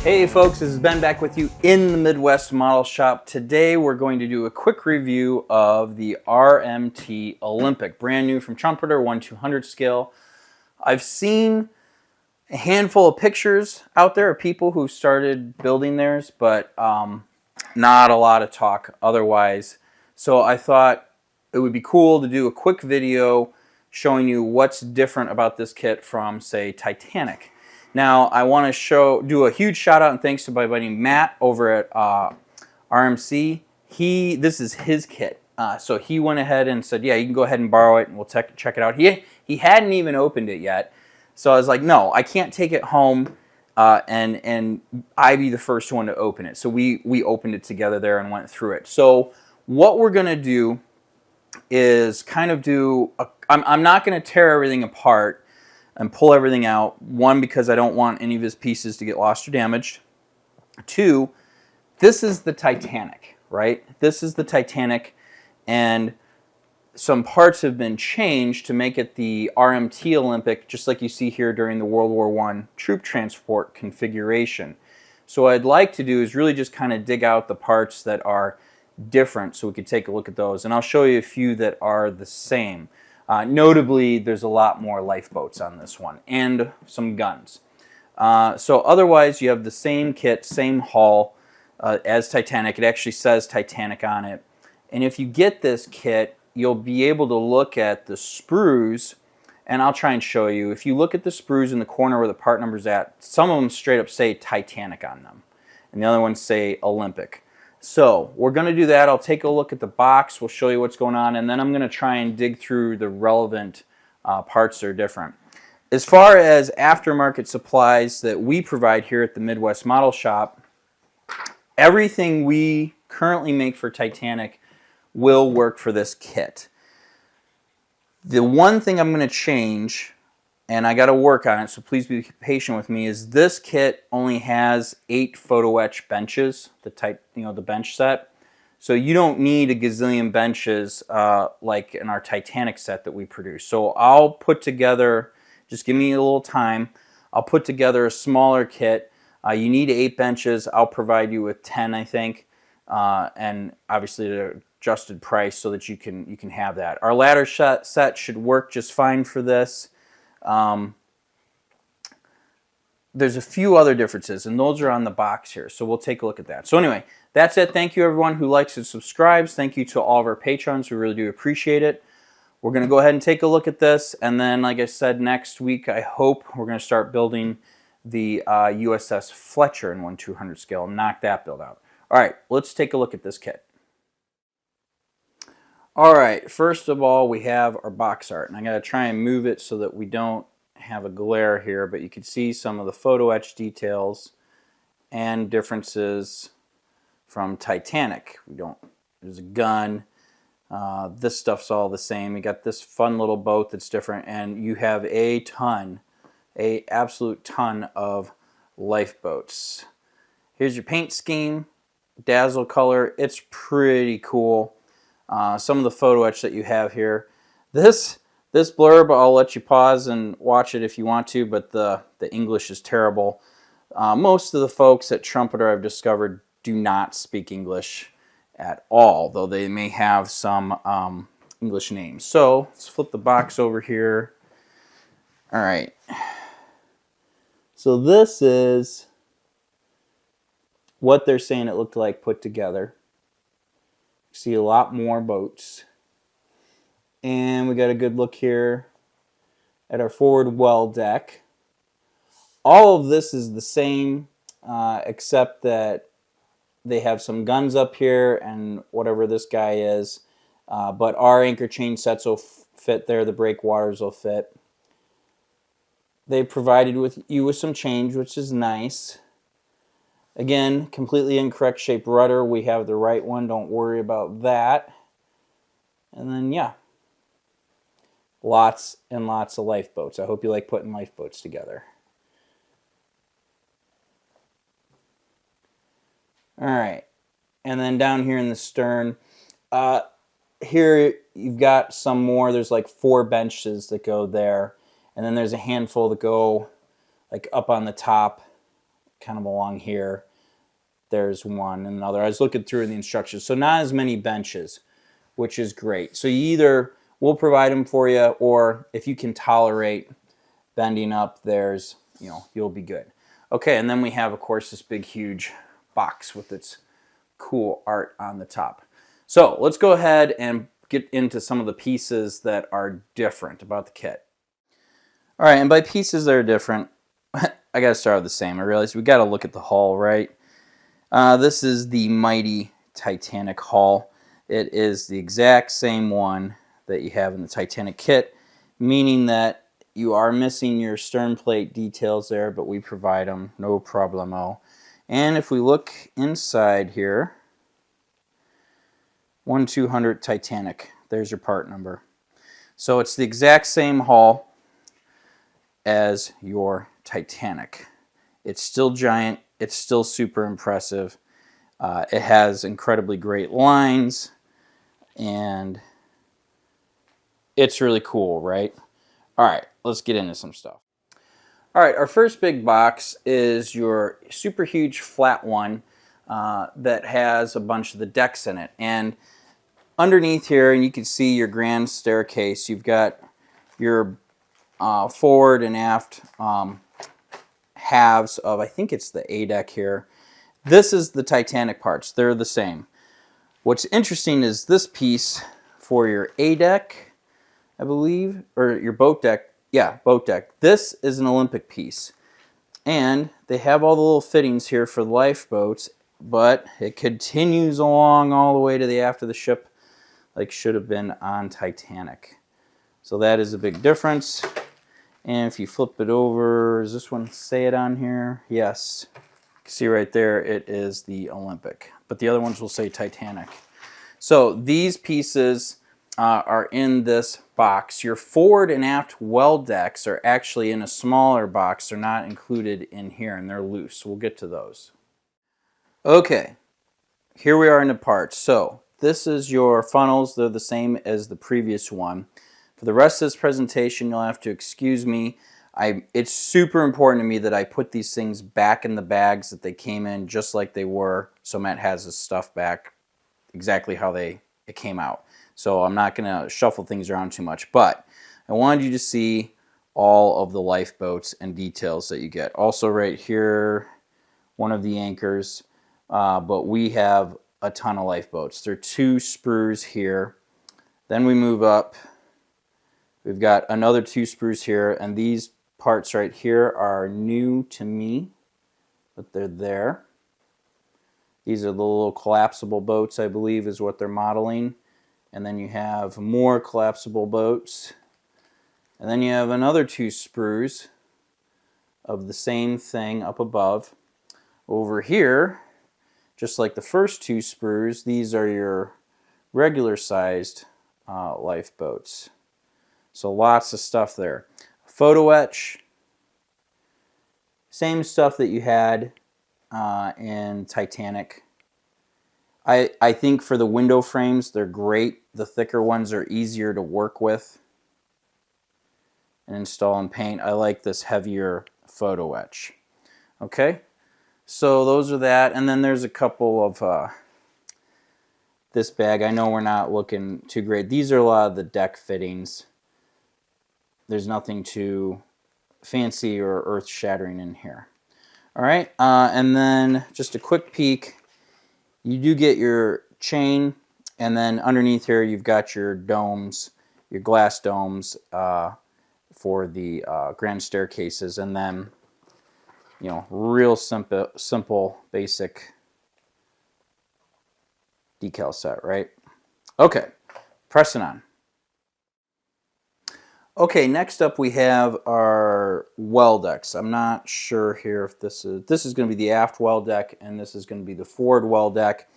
Hey folks, this is Ben back with you in the Midwest Model Shop. Today we're going to do a quick review of the RMT Olympic, brand new from Trumpeter, 1/200 scale. I've seen a handful of pictures out there of people who started building theirs, but not a lot of talk otherwise. So I thought it would be cool to do a quick video showing you what's different about this kit from, say, Titanic. Now, I want to do a huge shout out and thanks to my buddy Matt over at RMC. This is his kit. So he went ahead and said, yeah, you can go ahead and borrow it and we'll check it out. He hadn't even opened it yet. So I was like, no, I can't take it home and I be the first one to open it. So we opened it together there and went through it. So what we're going to do is kind of I'm not going to tear everything apart and pull everything out. One, because I don't want any of his pieces to get lost or damaged. Two, this is the Titanic, right? This is the Titanic, and some parts have been changed to make it the RMT Olympic, just like you see here during the World War I troop transport configuration. So what I'd like to do is really just kind of dig out the parts that are different so we could take a look at those. And I'll show you a few that are the same. Notably, there's a lot more lifeboats on this one, and some guns. So otherwise, you have the same kit, same hull as Titanic. It actually says Titanic on it. And if you get this kit, you'll be able to look at the sprues, and I'll try and show you. If you look at the sprues in the corner where the part number's at, some of them straight up say Titanic on them, and the other ones say Olympic. So we're going to do that. I'll take a look at the box. We'll show you what's going on, and then I'm going to try and dig through the relevant parts that are different. As far as aftermarket supplies that we provide here at the Midwest Model Shop, everything we currently make for Titanic will work for this kit. The one thing I'm going to change, and I got to work on it, so please be patient with me, is this kit only has 8 photo etch benches, the type, the bench set. So you don't need a gazillion benches like in our Titanic set that we produce. So I'll put together, just give me a little time, I'll put together a smaller kit. You need 8 benches. I'll provide you with 10, I think, and obviously the adjusted price so that you can have that. Our ladder set should work just fine for this. There's a few other differences, and those are on the box here, so we'll take a look at that. So anyway, that's it. Thank you everyone who likes and subscribes. Thank you to all of our patrons. We really do appreciate it. We're going to go ahead and take a look at this, and then, like I said, next week I hope we're going to start building the USS Fletcher in 1/200 scale and knock that build out. All right, let's take a look at this kit. All right, first of all, we have our box art, and I got to try and move it so that we don't have a glare here, but you can see some of the photo etch details and differences from Titanic. There's a gun. This stuff's all the same. You got this fun little boat that's different, and you have a absolute ton of lifeboats. Here's your paint scheme, dazzle color. It's pretty cool. Some of the photo etch that you have here. This blurb, I'll let you pause and watch it if you want to, but the English is terrible. Most of the folks at Trumpeter I've discovered do not speak English at all, though they may have some English names. So let's flip the box over here. All right. So this is what they're saying it looked like put together. See a lot more boats. And we got a good look here at our forward well deck. All of this is the same, except that they have some guns up here and whatever this guy is. But our anchor chain sets will fit there. The breakwaters will fit. They provided you with some change, which is nice. Again, completely incorrect shape rudder. We have the right one. Don't worry about that. And then, yeah, lots and lots of lifeboats. I hope you like putting lifeboats together. All right. And then down here in the stern, here you've got some more. There's like 4 benches that go there. And then there's a handful that go like up on the top kind of along here. There's one and another. I was looking through the instructions. So not as many benches, which is great. So you either, we'll provide them for you, or if you can tolerate bending up, there's, you'll be good. Okay, and then we have, of course, this big, huge box with its cool art on the top. So let's go ahead and get into some of the pieces that are different about the kit. All right, and by pieces that are different, I got to start with the same. I realized we got to look at the hull, right? This is the mighty Titanic hull. It is the exact same one that you have in the Titanic kit, meaning that you are missing your stern plate details there, but we provide them, no problemo. And if we look inside here, 1200 Titanic, there's your part number. So it's the exact same hull as your Titanic. It's still giant, it's still super impressive. It has incredibly great lines, and it's really cool, right? All right, let's get into some stuff. All right, our first big box is your super huge flat one that has a bunch of the decks in it. And underneath here, and you can see your grand staircase, you've got your forward and aft halves of, I think it's the A deck here. This is the Titanic parts. They're the same. What's interesting is this piece for your A deck, I believe, or your boat deck. Yeah, boat deck. This is an Olympic piece. And they have all the little fittings here for the lifeboats, but it continues along all the way to the aft of the ship like should have been on Titanic. So that is a big difference. And if you flip it over, does this one say it on here? Yes. You can see right there, it is the Olympic. But the other ones will say Titanic. So these pieces are in this box. Your forward and aft well decks are actually in a smaller box. They're not included in here, and they're loose. So we'll get to those. Okay, here we are in the parts. So this is your funnels. They're the same as the previous one. For the rest of this presentation, you'll have to excuse me. It's super important to me that I put these things back in the bags that they came in, just like they were. So Matt has his stuff back exactly how it came out. So I'm not going to shuffle things around too much, but I wanted you to see all of the lifeboats and details that you get. Also right here, one of the anchors, but we have a ton of lifeboats. There are 2 sprues here. Then we move up. We've got another 2 sprues here, and these parts right here are new to me, but they're there. These are the little collapsible boats, I believe, is what they're modeling. And then you have more collapsible boats. And then you have another 2 sprues of the same thing up above. Over here, just like the first 2 sprues, these are your regular sized lifeboats. So lots of stuff there. Photo etch, same stuff that you had in Titanic. I think for the window frames, they're great. The thicker ones are easier to work with and install and paint. I like this heavier photo etch. Okay, so those are that. And then there's a couple of this bag. I know we're not looking too great. These are a lot of the deck fittings. There's nothing too fancy or earth-shattering in here. All right, and then just a quick peek. You do get your chain, and then underneath here you've got your domes, your glass domes for the grand staircases, and then, real simple, basic decal set, right? Okay, pressing on. Okay, next up we have our well decks. I'm not sure here if this is going to be the aft well deck, and this is going to be the forward well deck.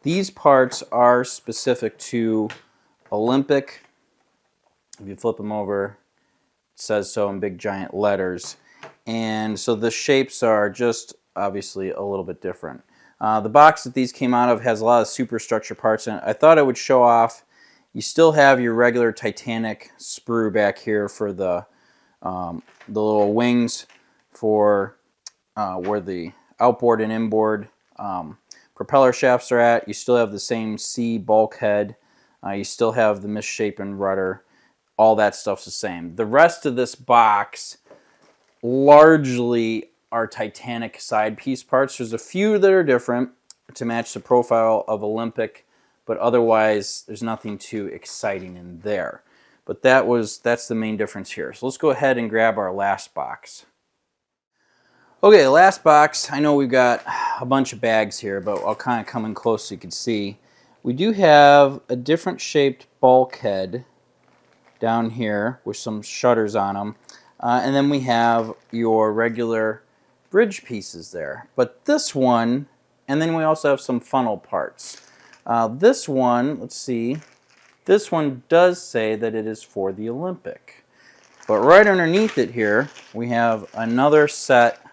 These parts are specific to Olympic. If you flip them over, it says so in big giant letters. And so the shapes are just obviously a little bit different. The box that these came out of has a lot of superstructure parts in it. I thought I would show off. You still have your regular Titanic sprue back here for the little wings for where the outboard and inboard propeller shafts are at. You still have the same C bulkhead. You still have the misshapen rudder. All that stuff's the same. The rest of this box largely are Titanic side piece parts. There's a few that are different to match the profile of Olympic, but otherwise there's nothing too exciting in there. But that's the main difference here. So let's go ahead and grab our last box. Okay, last box. I know we've got a bunch of bags here, but I'll kind of come in close so you can see. We do have a different shaped bulkhead down here with some shutters on them. And then we have your regular bridge pieces there. But this one, and then we also have some funnel parts. This one, let's see, this one does say that it is for the Olympic. But right underneath it here, we have another set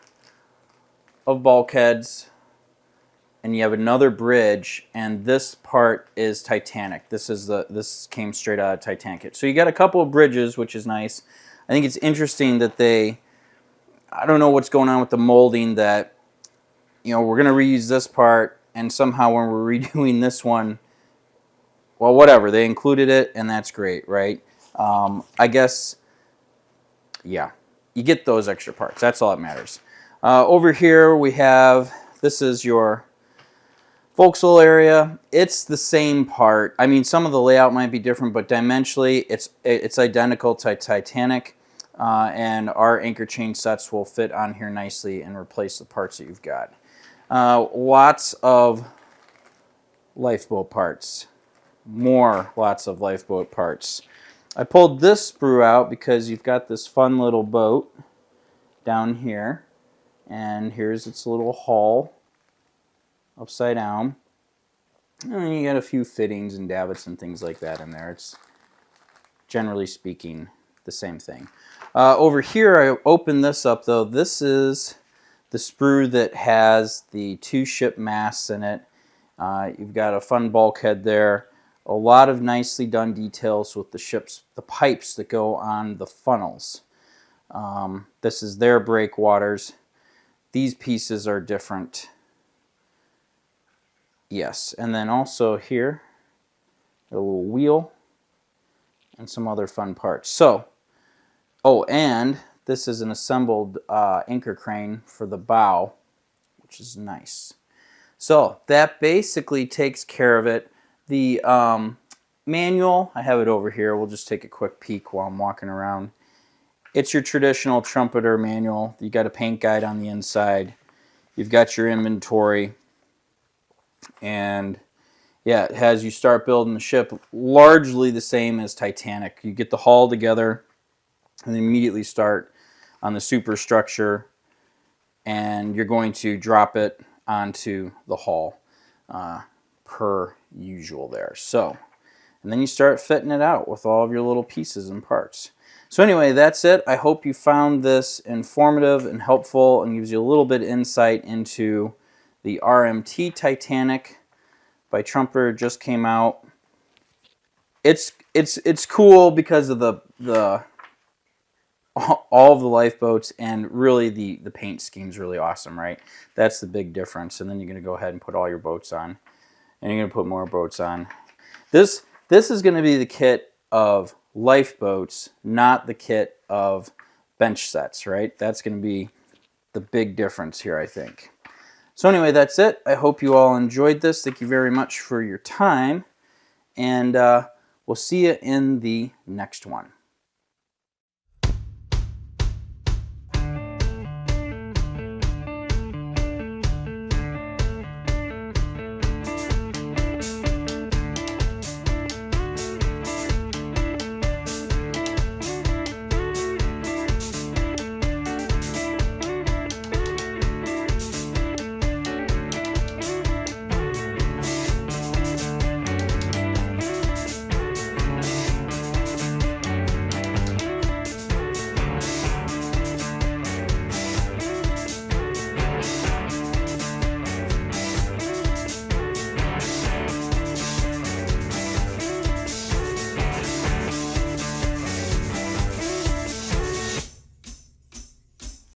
of bulkheads, and you have another bridge, and this part is Titanic. This came straight out of Titanic. So you got a couple of bridges, which is nice. I think it's interesting that I don't know what's going on with the molding, that, you know, we're going to reuse this part, and somehow when we're redoing this one, well, whatever, they included it, and that's great, right? I guess, yeah, you get those extra parts. That's all that matters. Over here we have, this is your forecastle area. It's the same part. I mean, some of the layout might be different, but dimensionally it's identical to Titanic, and our anchor chain sets will fit on here nicely and replace the parts that you've got. Lots of lifeboat parts. Lots of lifeboat parts. I pulled this sprue out because you've got this fun little boat down here, and here's its little hull upside down, and then you got a few fittings and davits and things like that in there. It's generally speaking the same thing. Over here, I opened this up though. This is the sprue that has the 2 ship masts in it. You've got a fun bulkhead there. A lot of nicely done details with the pipes that go on the funnels. This is their breakwaters. These pieces are different. Yes, and then also here, a little wheel and some other fun parts. So, oh, and this is an assembled anchor crane for the bow, which is nice. So that basically takes care of it. The manual, I have it over here. We'll just take a quick peek while I'm walking around. It's your traditional Trumpeter manual. You got a paint guide on the inside. You've got your inventory. And yeah, it has you start building the ship largely the same as Titanic. You get the hull together and then immediately start on the superstructure, and you're going to drop it onto the hull per usual there. So, and then you start fitting it out with all of your little pieces and parts. So anyway, that's it. I hope you found this informative and helpful and gives you a little bit of insight into the RMT Titanic by Trumpeter. Just came out. It's cool because of all of the lifeboats, and really the paint scheme's really awesome, right? That's the big difference. And then you're going to go ahead and put all your boats on, and you're going to put more boats on. This is going to be the kit of lifeboats, not the kit of bench sets, right? That's going to be the big difference here, I think. So anyway, that's it. I hope you all enjoyed this. Thank you very much for your time, and we'll see you in the next one.